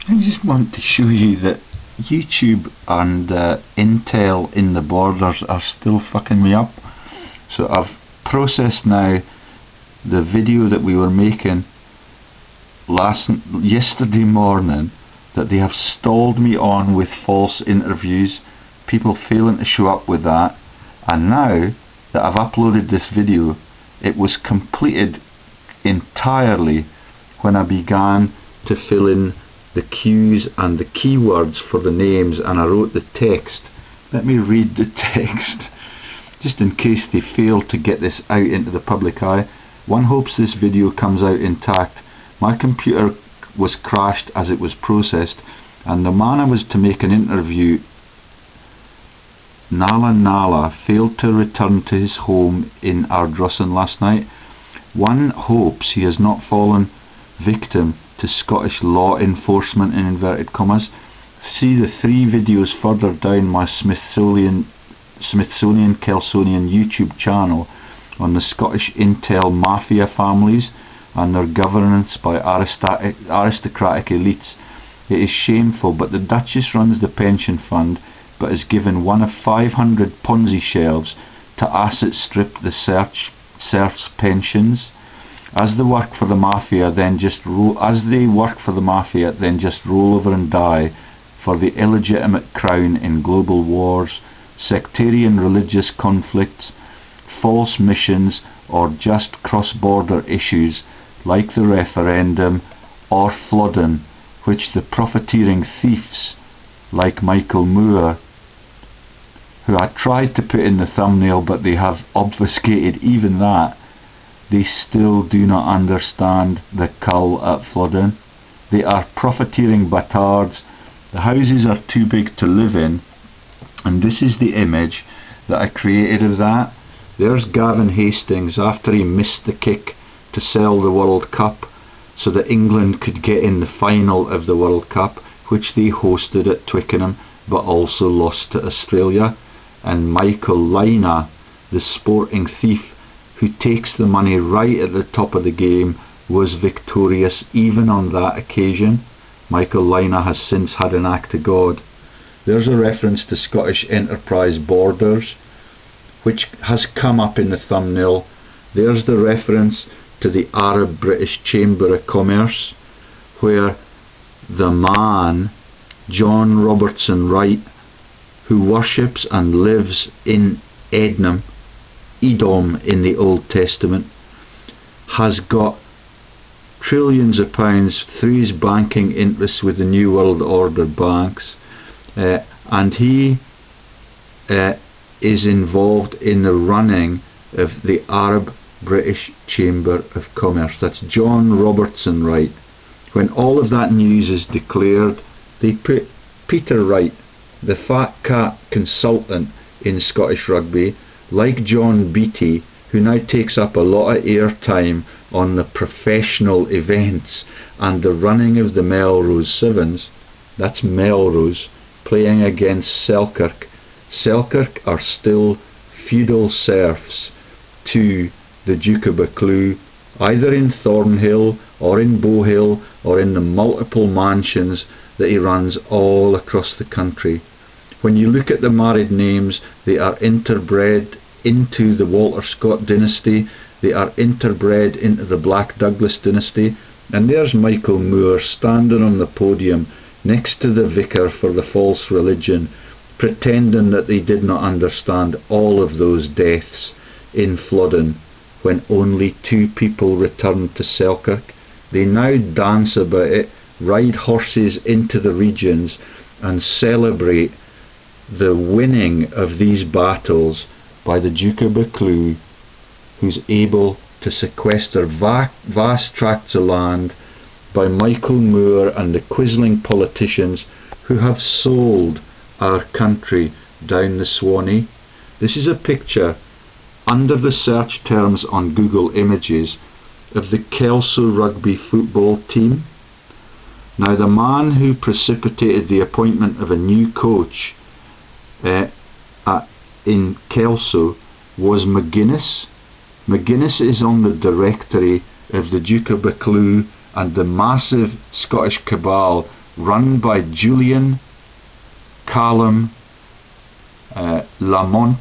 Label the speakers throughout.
Speaker 1: I just want to show you that YouTube and Intel in the borders are still fucking me up. So I've processed now the video that we were making yesterday morning that they have stalled me on with false interviews, people failing to show up with that, and now that I've uploaded this video, it was completed entirely when I began to fill in the cues and the keywords for the names, and I wrote the text. Let me read the text just in case they fail to get this out into the public eye. One hopes this video comes out intact. My computer was crashed as it was processed, and the man I was to make an interview, Nala, failed to return to his home in Ardrossan last night. One hopes he has not fallen victim to Scottish law enforcement in inverted commas. See the 3 videos further down my Smithsonian Kelsonian YouTube channel on the Scottish Intel Mafia families and their governance by aristocratic elites. It is shameful, but the Duchess runs the pension fund but is given one of 500 Ponzi shelves to asset strip the serfs' pensions. As they work for the mafia, then just roll over and die for the illegitimate crown in global wars, sectarian religious conflicts, false missions, or just cross-border issues like the referendum or Flodden, which the profiteering thieves like Michael Moore, who I tried to put in the thumbnail but they have obfuscated even that, they still do not understand the cull at Flodden. They are profiteering batards. The houses are too big to live in, and this is the image that I created of that. There's Gavin Hastings after he missed the kick to sell the World Cup so that England could get in the final of the World Cup, which they hosted at Twickenham but also lost to Australia. And Michael Lina, the sporting thief who takes the money right at the top of the game, was victorious even on that occasion. Michael Lina has since had an act of God. There's a reference to Scottish Enterprise Borders, which has come up in the thumbnail. There's the reference to the Arab-British Chamber of Commerce, where the man, John Robertson Wright, who worships and lives in Edom in the Old Testament, has got trillions of pounds through his banking interests with the New World Order banks, and he is involved in the running of the Arab-British Chamber of Commerce. That's John Robertson Wright. When all of that news is declared, they put Peter Wright, the fat cat consultant in Scottish Rugby, like John Beattie, who now takes up a lot of airtime on the professional events and the running of the Melrose Sevens. That's Melrose playing against Selkirk. Selkirk are still feudal serfs to the Duke of Buccleuch, either in Thornhill or in Bowhill or in the multiple mansions that he runs all across the country. When you look at the married names, they are interbred into the Walter Scott dynasty, they are interbred into the Black Douglas dynasty, and there's Michael Moore standing on the podium next to the vicar for the false religion, pretending that they did not understand all of those deaths in Flodden when only 2 people returned to Selkirk. They now dance about it, ride horses into the regions and celebrate the winning of these battles by the Duke of Buccleuch, who's able to sequester vast tracts of land, by Michael Moore and the quizzling politicians who have sold our country down the Swanee. This is a picture under the search terms on Google Images of the Kelso Rugby football team. Now, the man who precipitated the appointment of a new coach in Kelso was McGuinness. McGuinness is on the directory of the Duke of Buccleuch and the massive Scottish cabal run by Julian Callum Lamont,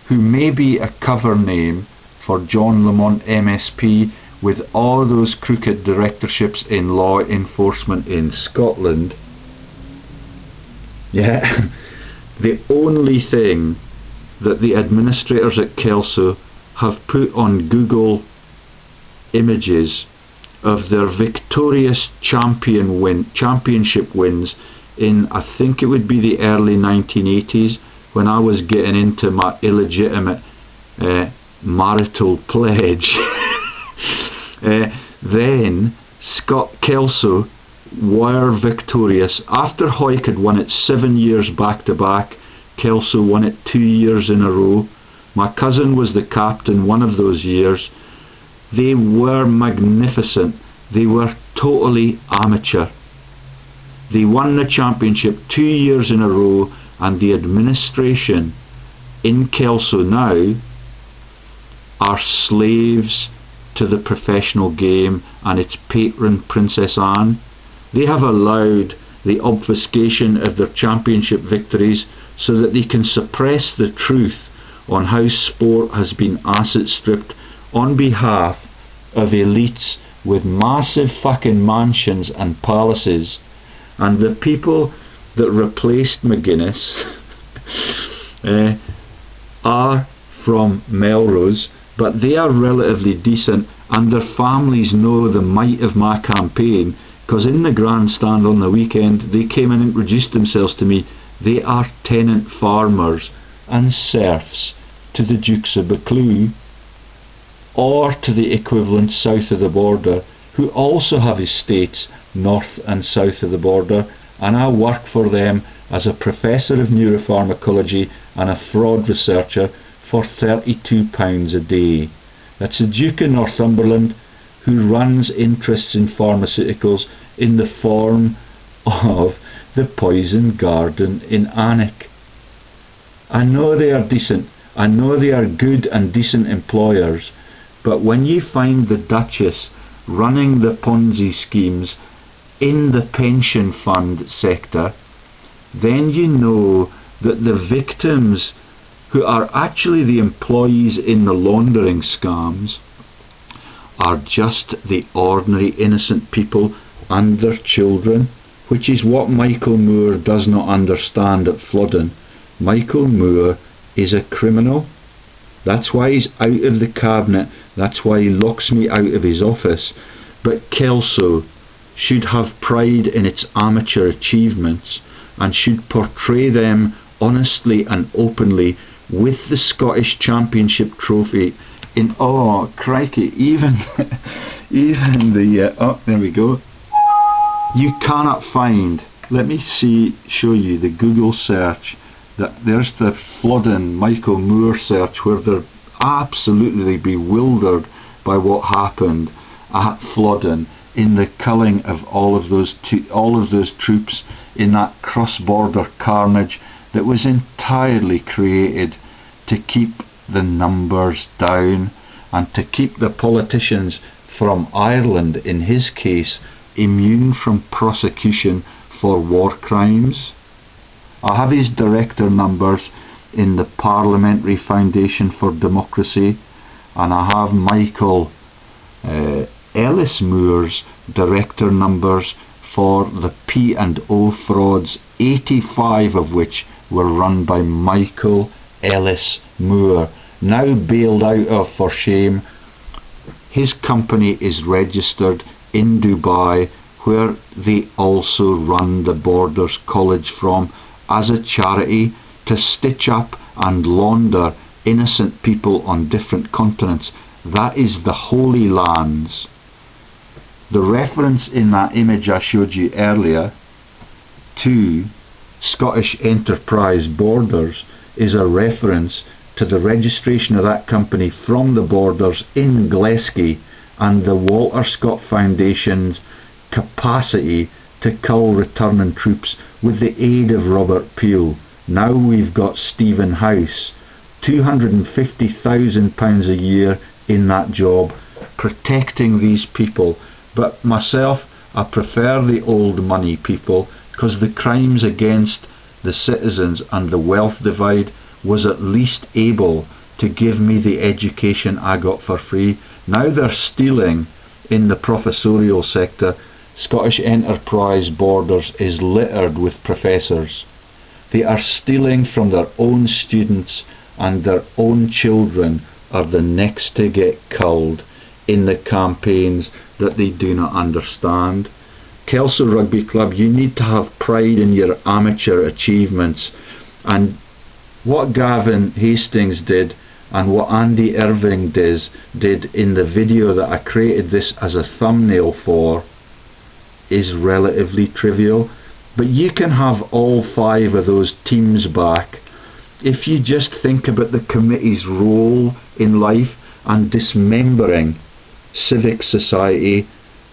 Speaker 1: who may be a cover name for John Lamont MSP, with all those crooked directorships in law enforcement in Scotland. Yeah, the only thing that the administrators at Kelso have put on Google images of their victorious championship wins in, I think it would be the early 1980s, when I was getting into my illegitimate marital pledge. Then Kelso were victorious. After Hawick had won it 7 years back to back, Kelso won it 2 years in a row. My cousin was the captain one of those years. They were magnificent. They were totally amateur. They won the championship 2 years in a row, and the administration in Kelso now are slaves to the professional game and its patron, Princess Anne. They have allowed the obfuscation of their championship victories so that they can suppress the truth on how sport has been asset stripped on behalf of elites with massive fucking mansions and palaces. And the people that replaced McGuinness are from Melrose, but they are relatively decent, and their families know the might of my campaign, because in the grandstand on the weekend they came and introduced themselves to me. They are tenant farmers and serfs to the Dukes of Buccleuch, or to the equivalent south of the border, who also have estates north and south of the border, and I work for them as a professor of neuropharmacology and a fraud researcher for £32 a day. That's the Duke of Northumberland, who runs interests in pharmaceuticals in the form of the Poison Garden in Alnwick. I know they are decent, I know they are good and decent employers, but when you find the Duchess running the Ponzi schemes in the pension fund sector, then you know that the victims, who are actually the employees in the laundering scams, are just the ordinary innocent people and their children, which is what Michael Moore does not understand at Flodden. Michael Moore is a criminal. That's why he's out of the cabinet. That's why he locks me out of his office. But Kelso should have pride in its amateur achievements and should portray them honestly and openly with the Scottish Championship trophy in, oh crikey, even the oh, there we go. You cannot find, let me show you the Google search, that there's the Flodden Michael Moore search, where they're absolutely bewildered by what happened at Flodden in the culling of all of those troops in that cross-border carnage that was entirely created to keep the numbers down and to keep the politicians from Ireland, in his case, immune from prosecution for war crimes. I have his director numbers in the Parliamentary Foundation for Democracy, and I have Michael Ellis Moore's director numbers for the P&O frauds, 85 of which were run by Michael Ellis Moore, now bailed out of for shame. His company is registered in Dubai, where they also run the Borders College from, as a charity to stitch up and launder innocent people on different continents. That is the Holy Lands. The reference in that image I showed you earlier to Scottish Enterprise Borders is a reference to the registration of that company from the Borders in Glasgow and the Walter Scott Foundation's capacity to cull returning troops with the aid of Robert Peel. Now we've got Stephen House, £250,000 a year in that job, protecting these people. But myself, I prefer the old money people, because the crimes against the citizens and the wealth divide was at least able to give me the education I got for free. Now they're stealing in the professorial sector. Scottish enterprise borders is littered with professors. They are stealing from their own students, and their own children are the next to get culled in the campaigns that they do not understand. Kelso Rugby Club, you need to have pride in your amateur achievements, and what Gavin Hastings did and what Andy Irving did in the video that I created this as a thumbnail for is relatively trivial. But you can have all 5 of those teams back if you just think about the committee's role in life and dismembering civic society,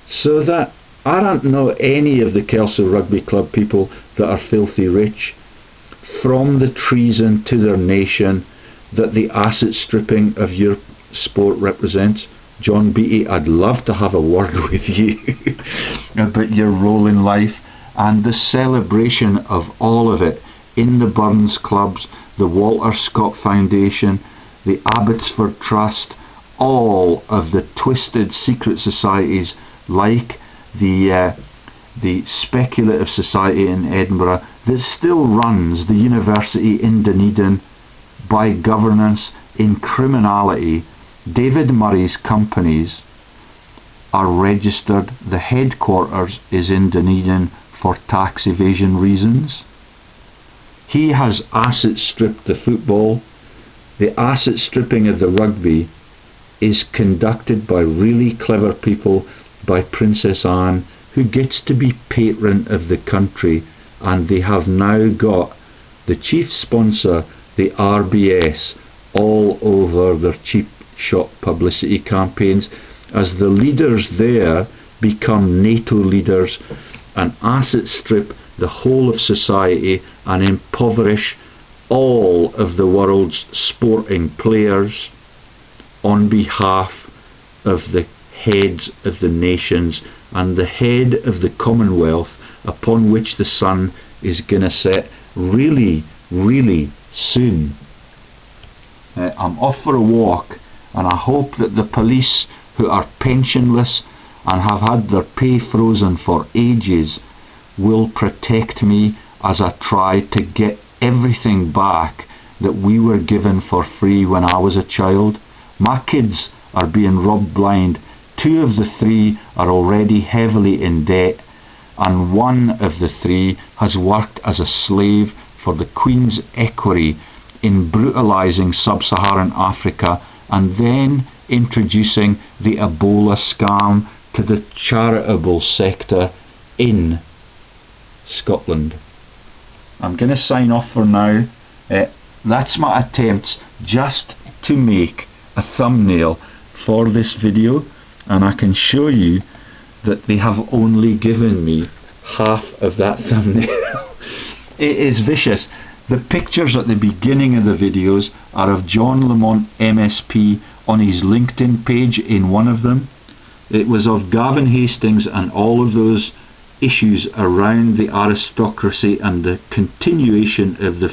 Speaker 1: so that I don't know any of the Kelso Rugby Club people that are filthy rich, from the treason to their nation that the asset stripping of your sport represents. John Beattie, I'd love to have a word with you about your role in life and the celebration of all of it in the Burns clubs, the Walter Scott Foundation, the Abbotsford Trust, all of the twisted secret societies like the speculative society in Edinburgh that still runs the university in Dunedin by governance in criminality. David Murray's companies are registered. The headquarters is in Dunedin for tax evasion reasons. He has asset stripped the football. The asset stripping of the rugby is conducted by really clever people, by Princess Anne, who gets to be patron of the country, and they have now got the chief sponsor, the RBS, all over their cheap shot publicity campaigns, as the leaders there become NATO leaders and asset strip the whole of society and impoverish all of the world's sporting players on behalf of the heads of the nations and the head of the Commonwealth upon which the sun is going to set really, really soon. I'm off for a walk, and I hope that the police, who are pensionless and have had their pay frozen for ages, will protect me as I try to get everything back that we were given for free when I was a child. My kids are being robbed blind. 2 of the 3 are already heavily in debt, and 1 of the 3 has worked as a slave for the Queen's equerry in brutalising sub-Saharan Africa and then introducing the Ebola scam to the charitable sector in Scotland. I'm going to sign off for now. That's my attempts just to make a thumbnail for this video, and I can show you that they have only given me half of that thumbnail. It is vicious. The pictures at the beginning of the videos are of John Lamont MSP on his LinkedIn page. In one of them it was of Gavin Hastings and all of those issues around the aristocracy and the continuation of the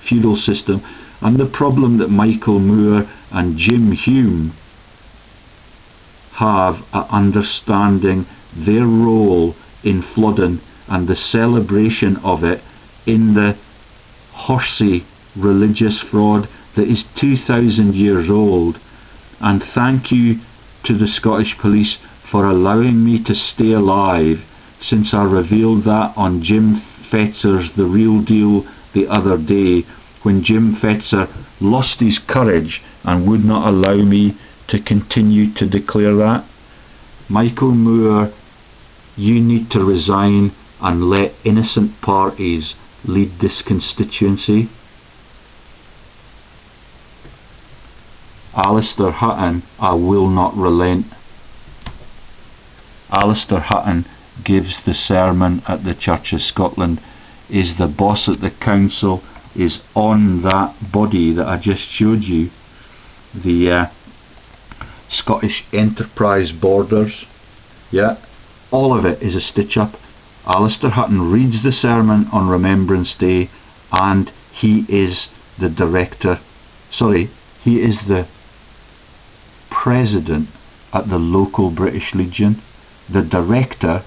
Speaker 1: feudal system, and the problem that Michael Moore and Jim Hume have at understanding their role in Flodden and the celebration of it in the horsey religious fraud that is 2,000 years old. And thank you to the Scottish Police for allowing me to stay alive since I revealed that on Jim Fetzer's The Real Deal the other day, when Jim Fetzer lost his courage and would not allow me to continue to declare that. Michael Moore, you need to resign and let innocent parties lead this constituency. Alistair Hutton, I will not relent. Alistair Hutton gives the sermon at the Church of Scotland, is the boss at the council, is on that body that I just showed you, the Scottish Enterprise Borders. Yeah, All of it is a stitch-up. Alistair Hutton reads the sermon on Remembrance Day, and he is the director, he is the president at the local British Legion. The director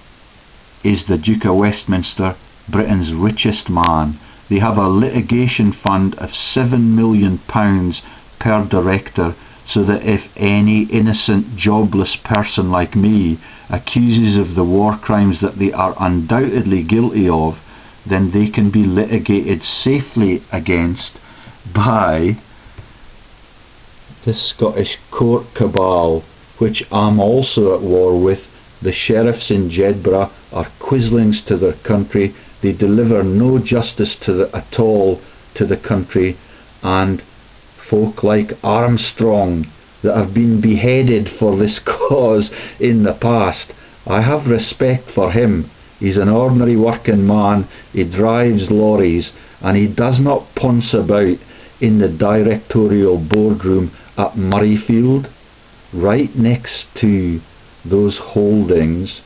Speaker 1: is the Duke of Westminster, Britain's richest man. They have a litigation fund of £7 million per director, so that if any innocent jobless person like me accuses of the war crimes that they are undoubtedly guilty of, then they can be litigated safely against by the Scottish court cabal, which I'm also at war with. The sheriffs in Jedburgh are quislings to their country. They deliver no justice at all to the country, and folk like Armstrong that have been beheaded for this cause in the past. I have respect for him. He's an ordinary working man, he drives lorries, and he does not ponce about in the directorial boardroom at Murrayfield, right next to those holdings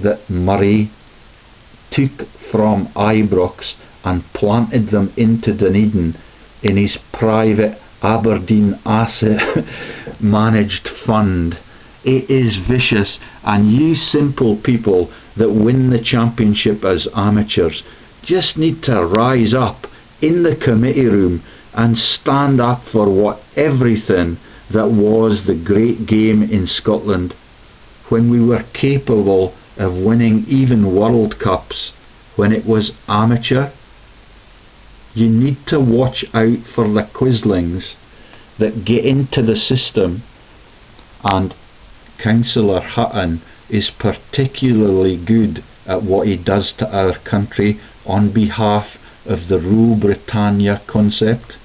Speaker 1: that Murray took from Ibrox and planted them into Dunedin in his private Aberdeen asset managed fund. It is vicious, and you simple people that win the championship as amateurs just need to rise up in the committee room and stand up for everything that was the great game in Scotland, when we were capable of winning even World Cups when it was amateur. You need to watch out for the quislings that get into the system, and Councillor Hutton is particularly good at what he does to our country on behalf of the Rule Britannia concept.